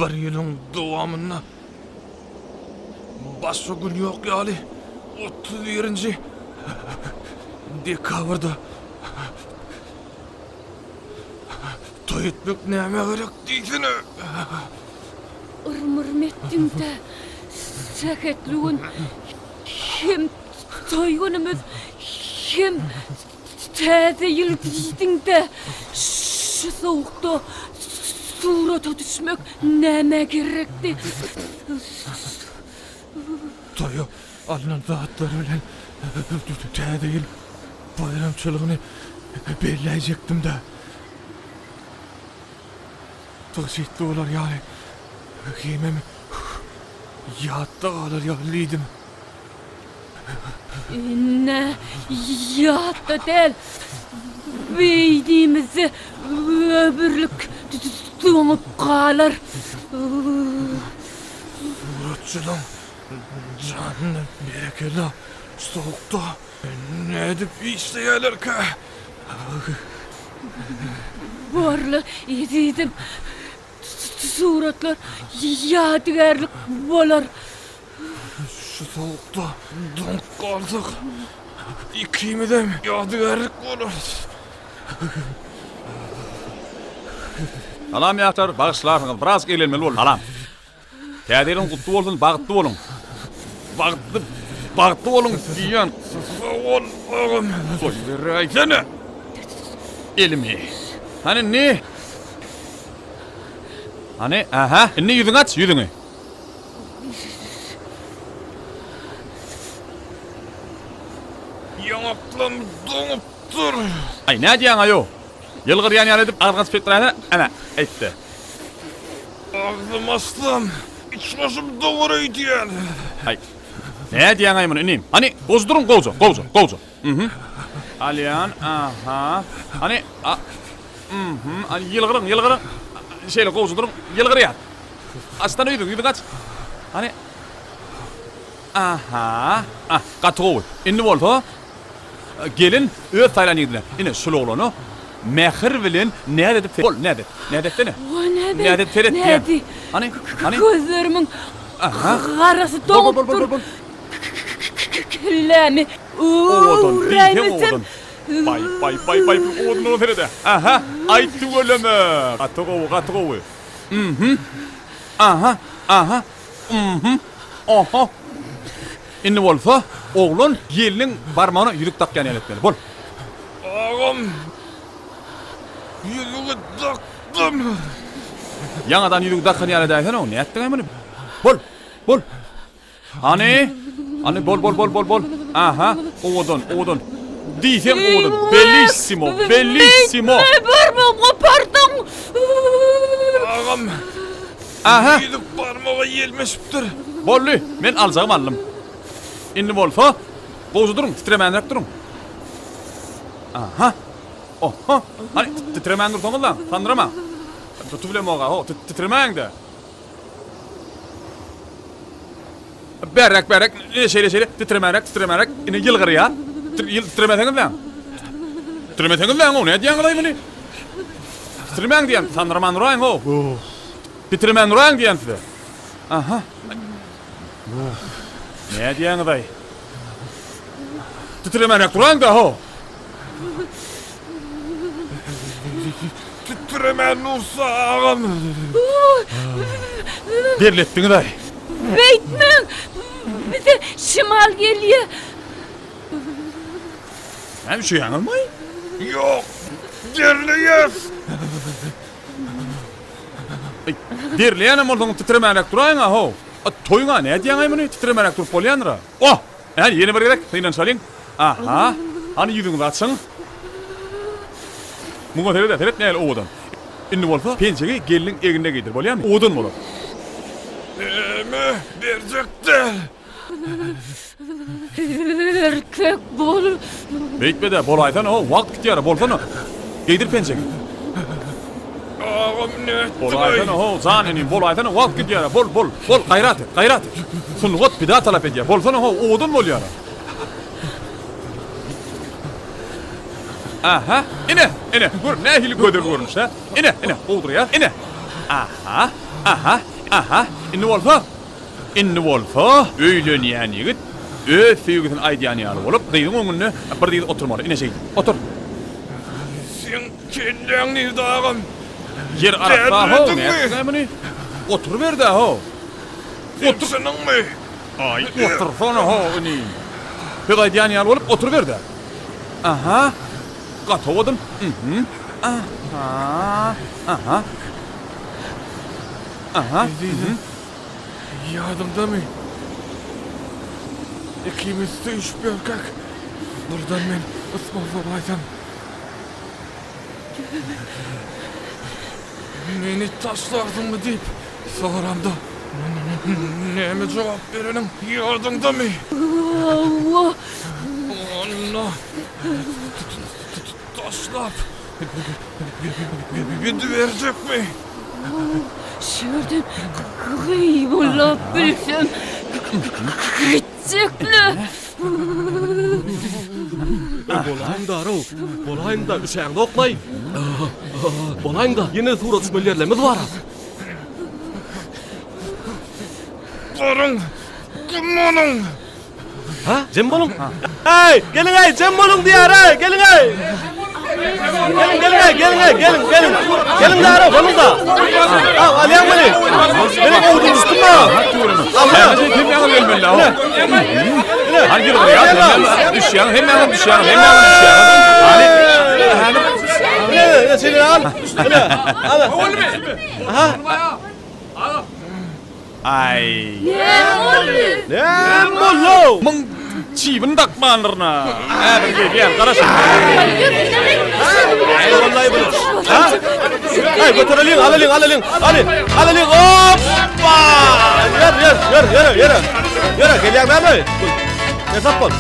bir yılın dowamında başka gün yok ýaly 31-nji dekabrda toý etmek näme gerek diýsene. Irmyrm etdiň-de sähetligin hem toýgunymyz hem täze ýyl diýdiň-de şu sowukda surata düşmek näme gerekdi? Toýu alınan zatlar bilen täze ýyl bayramçylygyny belläjekdim-de. Toşitli olar ýaly. Hemem ýatda galar ýalydym. Ne ýatda del. Beýdimizi öbürlük doňup galar. Suratçylyň janyny berekeli sowukda nädip işleýärlerkä? Barly edidim. Suratlar ýadygarlyk bolar. Şu sowukda doňup galdyk. Ikimizem ýadygarlyk bolar. Salam ýaşlar, bagyşlaryňyz biraz gelenmeli bolun. Salam. Täzeýiň gutly bolsun, bagtly bolun. Bagtly bolun diýen. Sowun ogam. Soýberäýsene. Elimi. Hani ne? Hani aha, ne ýüzüňi aç, ýüzüňi. Ýanaklym doňup dur. Ay, ne diýen aýo? Ýylgyrýan ýaly edip argan spektrany ana aýtdy. Ağzım aslam. İç başım doğru diyen. Ay. Ne diýen aýmyny inim? Hani gozdurun gozu. Alyan, aha. Hani hani ýylgyryň. Şeýle gozdurun, ýylgyrýar. Astan ýüzüň aç. Hani aha. Gatygowy. Indi bolsa gelin öz taýlanydylar. Ine sulolany mehir bilen näde edip bol, näde? Näde etdi? Näde teret diýen. Hani Gözlerimin garasy doňup dur. Kellämi. Oğudun, diýen. Bay, oğudun terede. Aha, aýtdy öleme. Gatygowy. Aha. Aha. Indi bolsa, oğlun ýeliniň barmagyna ýüzük takýan ýaletmeli. Bol. Ağam. Ýüzüňi taktım. Ýaňadan ýüzük takýan ýaletmeli. O näetdiň emini? Bol. Hani bol. Aha, oğudun. Diýsem oğudun. Bellissimo. Barmağım kopardım. Ağam. Aha. Ýüzük barmagy ýelmeşipdir. Bolly, men alzagym aldym. Indi bolsa, gozu durun, titremäňek durun. Aha. Oho. Hani titremäň durmaň lan, sandyrama. Tutublemoga, ho, titremäňde. Berek, şeýle, titremäňek, ine ýylgyrýar. Titremäňiz lan. Titremäňiz lan, o ne diýen gaýmyny? Titremäň diýen, sandyraman duraýyn ho. Titremäň duraýyn diýen size. Aha. Ne diýen gaý? Titremäňek duraýyn da ho. Titremen olsa ağam. Berletdiň gaý. Beýtmeň. Bize şimal gelýär. Ben bir şey yanılmay. Yok. Derleyez. Derleyenim oradan titremänek duraýyn ho. Toýuňa ne diýen aýmyny titremänek durup bolýandyra. Oh! Yani yeni bir gerek. Synan salyň. Aha. Hani ýüzüňi açsyň. Muga teret näle oğudan. Indi bolsa pençegi geliniň eginde giydir bolýarmy? Oğudan bolar. Berjekdir. Erkek bol. Beýtmede bol aýtan o wagt gitýär bolsana. Giydir pençegi. Ağam ne etdi? Bol aýtan o zanyny bol aýtan wagt gitýär. Bol gaýrat. Sunwat bida talap edýär. Bolsana o oğudan bolýar. Aha, ine. Gör, ne hili göder görmüş ha. Ine, oğdur ya, ine. Aha. Aha, inni bolsa? İnni bolsa, öýlenýän ýigit öz süýgüsini aýdýan ýaly bolup, gyzyň öňünde bir diýip oturmaly. Ine şeýdi. Otur. Sen kelläňni dagam. Yer arasda ho, näme? Otur berde ho. Otursanňmy? Ay, otursana ho, ini. Bir aýdýan ýaly bolup otur berde. Aha. Gatawdym. Aha. Aha. Aha. Yadımdamı? İkimiz de iş börkak. Buradan men ısmal babaysam. Meni taşlardın mı deyip soramda. Neme cevap verenin yadımdamı? Allah. Anna. Taşlap. Gidiverecek mi? Şuradan kıybola bilsem. Gidecekler. Bolayım da Arau, bolayım da üşeğinde oklayın. Bolayım da yine sura düşmelerimiz var. Durun. Kumanın. Ha? Cem bolun? Hey, gelin hey, Cem bolun diyor hey, gelin hey. Gelin de Arau, bolun da. Alyan beni. Beni kovdun üstüme. Hem kim ýaly gelmeli ho. Hangi ýere ýa? Düşýän, hem ýaly düşýän. Ali. Ne, seni al. Al. Aha. Ay. Ne bollu?มึงฉี่มันดักมานนะbir gel kardeşim. Ay vallahi bu. Ha? Ay götürelim, alalım. Hoppa! Yürü. Gel ya ben mi? Hesap ol.